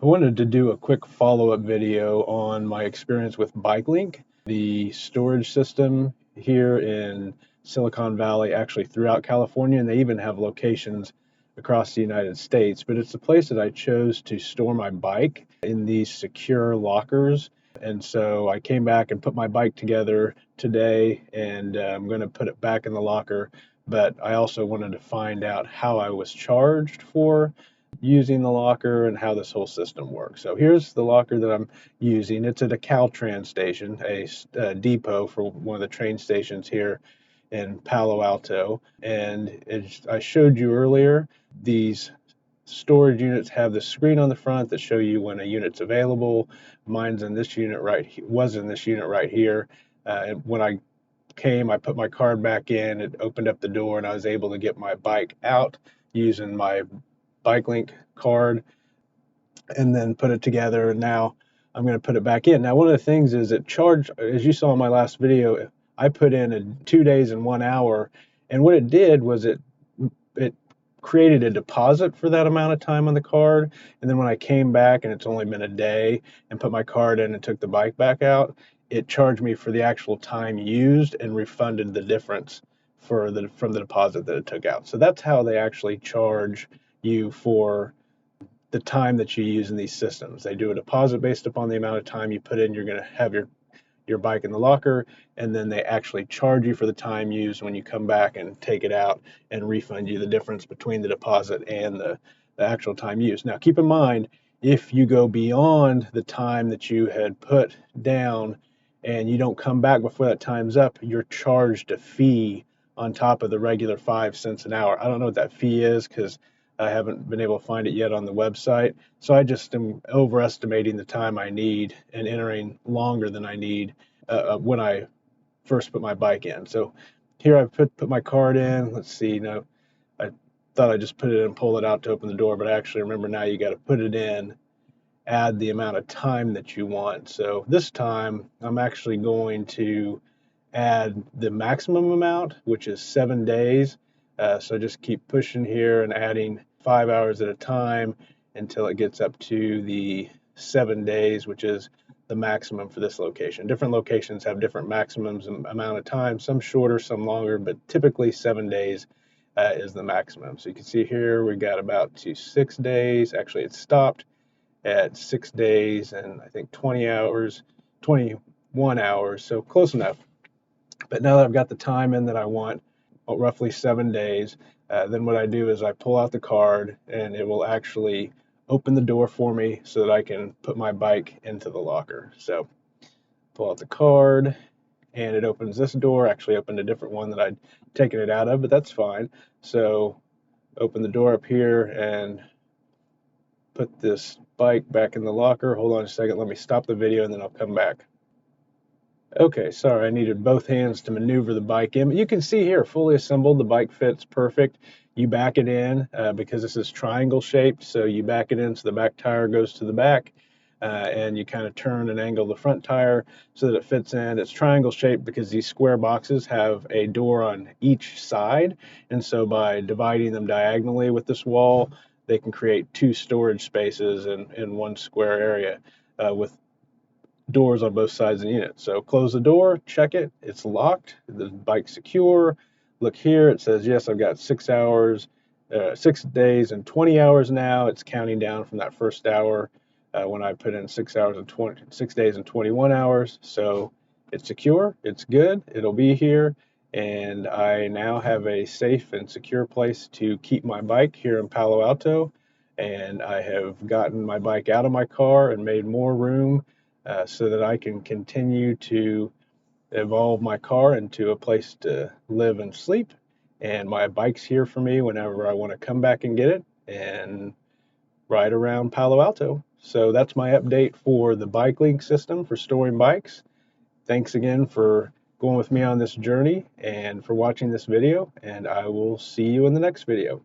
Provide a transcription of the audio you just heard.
I wanted to do a quick follow-up video on my experience with BikeLink, the storage system here in Silicon Valley, actually throughout California, and they even have locations across the United States. But it's the place that I chose to store my bike in these secure lockers. And so I came back and put my bike together today, and I'm going to put it back in the locker. But I also wanted to find out how I was charged for using the locker and how this whole system works. So here's the locker that I'm using. It's at a Caltrans station, a depot for one of the train stations here in Palo Alto. And I showed you earlier, these storage units have the screen on the front that show you when a unit's available. Mine's in this unit was in this unit right here. And when I came, I put my card back in, it opened up the door, and I was able to get my bike out using my BikeLink card and then put it together. And now I'm going to put it back in. Now, one of the things is it charged, as you saw in my last video, I put in 2 days and 1 hour. And what it did was it created a deposit for that amount of time on the card. And then when I came back and it's only been a day and put my card in and took the bike back out, it charged me for the actual time used and refunded the difference from the deposit that it took out. So that's how they actually charge you for the time that you use in these systems. They do a deposit based upon the amount of time you put in. You're going to have your bike in the locker, and then they actually charge you for the time used when you come back and take it out and refund you the difference between the deposit and the actual time used. Now, keep in mind, if you go beyond the time that you had put down and you don't come back before that time's up, you're charged a fee on top of the regular 5 cents an hour. I don't know what that fee is because I haven't been able to find it yet on the website. So I just am overestimating the time I need and entering longer than I need when I first put my bike in. So here I put my card in. Let's see. Now, I thought I just put it in and pull it out to open the door, but I actually remember now you got to put it in, add the amount of time that you want. So this time I'm actually going to add the maximum amount, which is 7 days. So just keep pushing here and adding 5 hours at a time until it gets up to the 7 days, which is the maximum for this location. Different locations have different maximums amount of time, some shorter, some longer, but typically 7 days is the maximum. So you can see here we got about to 6 days. Actually, it stopped at 6 days and I think 21 hours, so close enough. But now that I've got the time in that I want, roughly 7 days, then what I do is I pull out the card and it will actually open the door for me so that I can put my bike into the locker. So pull out the card and it opens this door. Actually opened a different one that I'd taken it out of, but that's fine. So open the door up here and put this bike back in the locker. Hold on a second, let me stop the video and then I'll come back. Okay, sorry, I needed both hands to maneuver the bike in. But you can see here, fully assembled, the bike fits perfect. You back it in because this is triangle shaped, so you back it in so the back tire goes to the back, and you kind of turn and angle the front tire so that it fits in. It's triangle shaped because these square boxes have a door on each side, and so by dividing them diagonally with this wall, they can create 2 storage spaces in one square area with doors on both sides of the unit. So close the door, check it, it's locked, the bike's secure. Look here, it says, yes, I've got 6 hours, 6 days and 20 hours now. It's counting down from that first hour when I put in 6 days and 21 hours. So it's secure, it's good, it'll be here. And I now have a safe and secure place to keep my bike here in Palo Alto. And I have gotten my bike out of my car and made more room so that I can continue to evolve my car into a place to live and sleep. And my bike's here for me whenever I want to come back and get it and ride around Palo Alto. So that's my update for the BikeLink system for storing bikes. Thanks again for going with me on this journey and for watching this video, and I will see you in the next video.